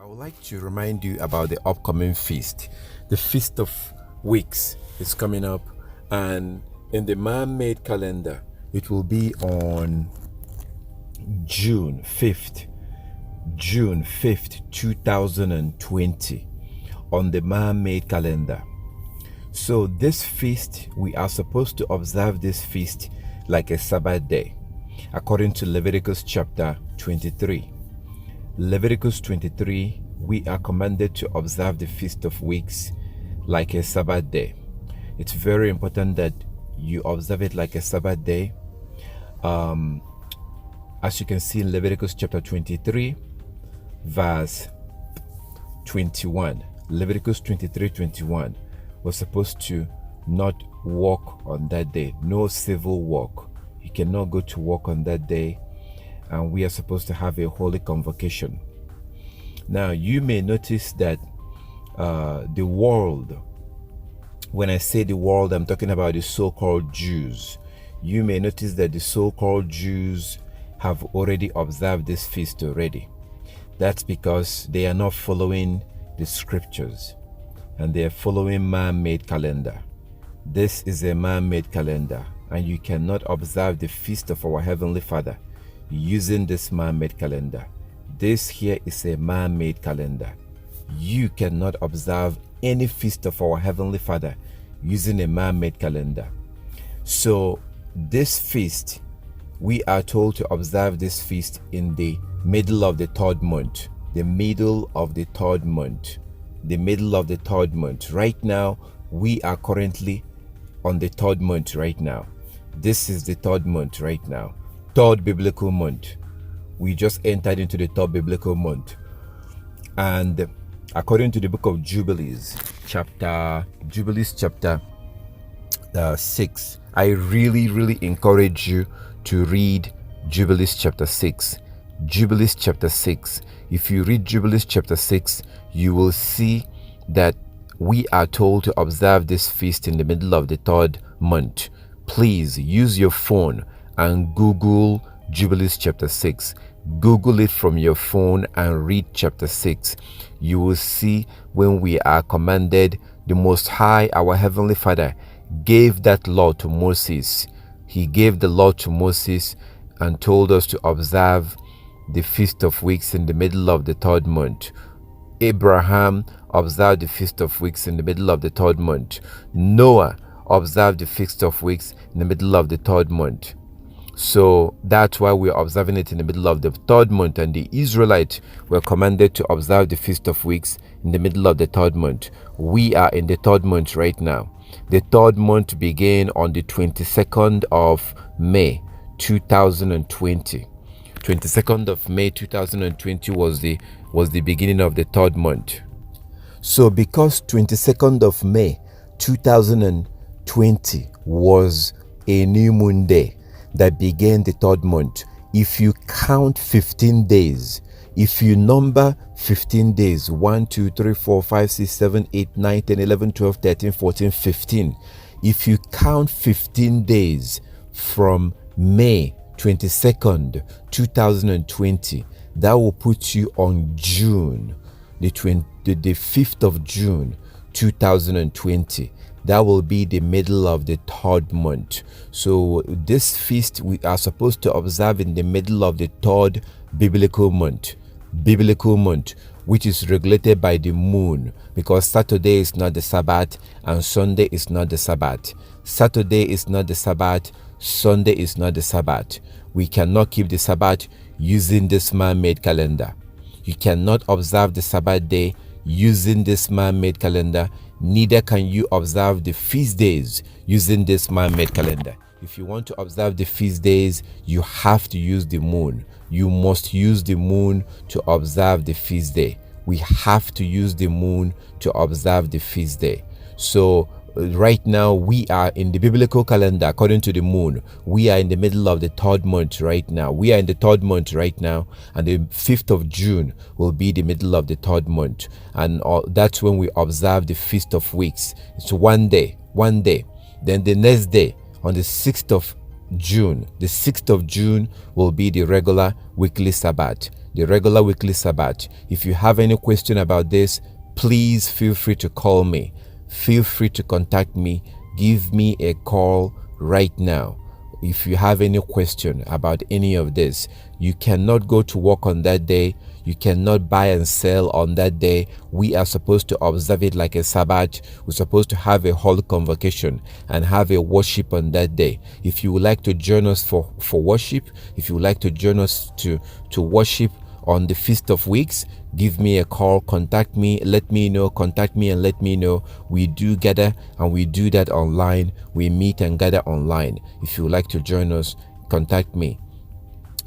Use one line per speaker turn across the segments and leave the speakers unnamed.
would like to remind you about the upcoming feast. The Feast of Weeks is coming up, and in the man-made calendar, it will be on June 5th, 2020, on the man-made calendar. So this feast, we are supposed to observe this feast like a Sabbath day, according to Leviticus chapter 23. Leviticus 23, we are commanded to observe the Feast of Weeks like a Sabbath day. It's very important that you observe it like a Sabbath day. As you can see in Leviticus chapter 23, verse 21. Leviticus 23:21. We're supposed to not work on that day. No civil work. You cannot go to work on that day. And we are supposed to have a holy convocation. Now, you may notice that the world, when I say the world, I'm talking about the so-called Jews. You may notice that the so-called Jews have already observed this feast already. That's because they are not following the scriptures, and they are following man-made calendar. This is a man-made calendar, and you cannot observe the feast of our Heavenly Father using this man-made calendar. This here is a man-made calendar. You cannot observe any feast of our Heavenly Father using a man-made calendar. So this feast, we are told to observe this feast in the middle of the third month. The middle of the third month. The middle of the third month. Right now, we are currently on the third month right now. This is the third month right now. Third biblical month. We just entered into the third biblical month. And according to the book of Jubilees chapter 6, I really encourage you to read Jubilees chapter 6. Jubilees chapter 6. If you read Jubilees chapter 6, you will see that we are told to observe this feast in the middle of the third month. Please use your phone and Google Jubilees chapter 6. Google it from your phone and read chapter 6. You will see when we are commanded, the Most High, our Heavenly Father, gave that law to Moses. He gave the law to Moses and told us to observe the Feast of Weeks in the middle of the third month. Abraham observed the Feast of Weeks in the middle of the third month. Noah observed the Feast of Weeks in the middle of the third month. So that's why we're observing it in the middle of the third month, and the Israelites were commanded to observe the Feast of Weeks in the middle of the third month. We are in the third month right now. The third month began on the 22nd of May 2020. 22nd of May 2020 was the beginning of the third month. So because 22nd of May 2020 was a new moon day that began the third month, if you count 15 days, if you number 15 days, 1, 2, 3, 4, 5, 6, 7, 8, 9, 10, 11, 12, 13, 14, 15. If you count 15 days from May 22nd, 2020, that will put you on June, the 5th of June, 2020. That will be the middle of the third month. So this feast we are supposed to observe in the middle of the third biblical month, which is regulated by the moon, because Saturday is not the Sabbath and Sunday is not the Sabbath. Saturday is not the Sabbath, Sunday is not the Sabbath. We cannot keep the Sabbath using this man-made calendar. You cannot observe the Sabbath day using this man-made calendar. Neither can you observe the feast days using this man-made calendar. If you want to observe the feast days, you have to use the moon. You must use the moon to observe the feast day. We have to use the moon to observe the feast day. So right now we are in the biblical calendar according to the moon. We are in the middle of the third month right now. We are in the third month right now, and the 5th of June will be the middle of the third month, and that's when we observe the Feast of Weeks. It's one day. Then the next day, on the 6th of June. The 6th of June will be the regular weekly Sabbath. The regular weekly Sabbath. If you have any question about this, please feel free to call me. Feel free to contact me. Give me a call right now. If you have any question about any of this, you cannot go to work on that day. You cannot buy and sell on that day. We are supposed to observe it like a Sabbath. We're supposed to have a holy convocation and have a worship on that day. If you would like to join us for worship, if you would like to join us to worship on the Feast of Weeks, give me a call, contact me, let me know, contact me and let me know. We do gather and we do that online. We meet and gather online. If you would like to join us, contact me.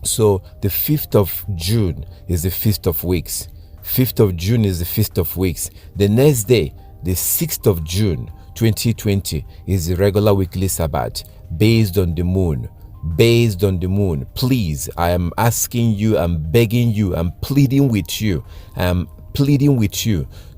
So the 5th of June is the Feast of Weeks. 5th of June is the Feast of Weeks. The next day, the 6th of June 2020, is the regular weekly Sabbath based on the moon. Based on the moon. Please, I am asking you, I'm begging you, I'm pleading with you,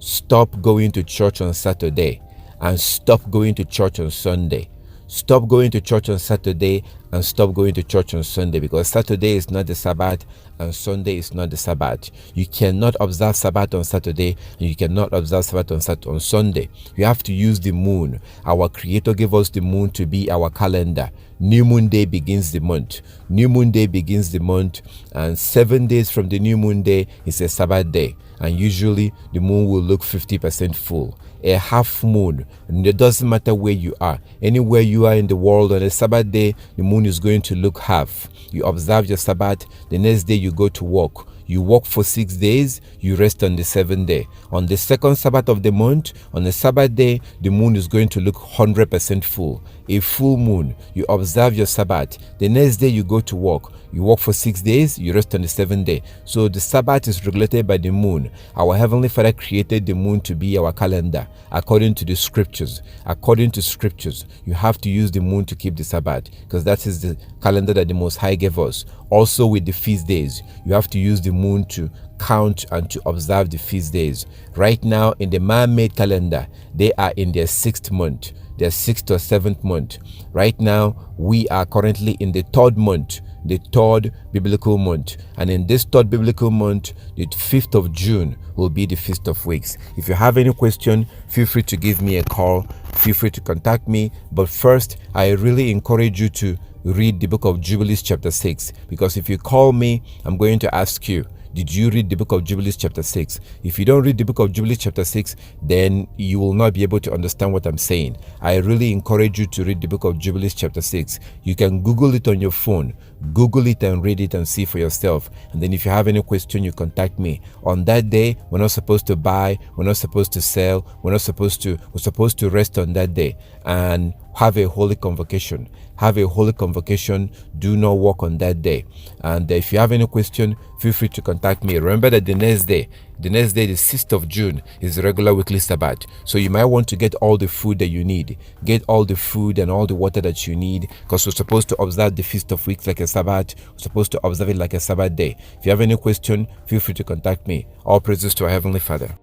stop going to church on Saturday and stop going to church on Sunday. Stop going to church on Saturday and stop going to church on Sunday, because Saturday is not the Sabbath and Sunday is not the Sabbath. You cannot observe Sabbath on Saturday and you cannot observe Sabbath on Sunday. You have to use the moon. Our Creator gave us the moon to be our calendar. New Moon Day begins the month. New Moon Day begins the month, and 7 days from the New Moon Day is a Sabbath day. And usually the moon will look 50% full. A half moon, and it doesn't matter where you are. Anywhere you are in the world on a Sabbath day, the moon is going to look half. You observe your Sabbath, the next day you go to work. You work for 6 days, you rest on the 7th day. On the second Sabbath of the month, on the Sabbath day, the moon is going to look 100% full. A full moon, you observe your Sabbath. The next day you go to work. You work for 6 days, you rest on the 7th day. So the Sabbath is regulated by the moon. Our Heavenly Father created the moon to be our calendar according to the scriptures. According to scriptures, you have to use the moon to keep the Sabbath, because that is the calendar that the Most High gave us. Also with the feast days, you have to use the moon to count and to observe the feast days. Right now in the man-made calendar, they are in their 6th month, their 6th or 7th month. Right now, we are currently in the 3rd month, the 3rd biblical month. And in this 3rd biblical month, the 5th of June will be the Feast of Weeks. If you have any question, feel free to give me a call. Feel free to contact me. But first, I really encourage you to read the book of Jubilees chapter 6. Because if you call me, I'm going to ask you, did you read the book of Jubilees chapter 6? If you don't read the book of Jubilees chapter 6, then you will not be able to understand what I'm saying. I really encourage you to read the book of Jubilees chapter 6. You can Google it on your phone. Google it and read it and see for yourself. And then if you have any question, you contact me. On that day, we're not supposed to buy, we're not supposed to sell, we're supposed to rest on that day and have a holy convocation. Have a holy convocation. Do not work on that day. And if you have any question, feel free to contact me. Remember that the next day, the 6th of June, is the regular weekly Sabbath. So you might want to get all the food that you need. Get all the food and all the water that you need, because we're supposed to observe the Feast of Weeks like a Sabbath. We're supposed to observe it like a Sabbath day. If you have any question, feel free to contact me. All praises to our Heavenly Father.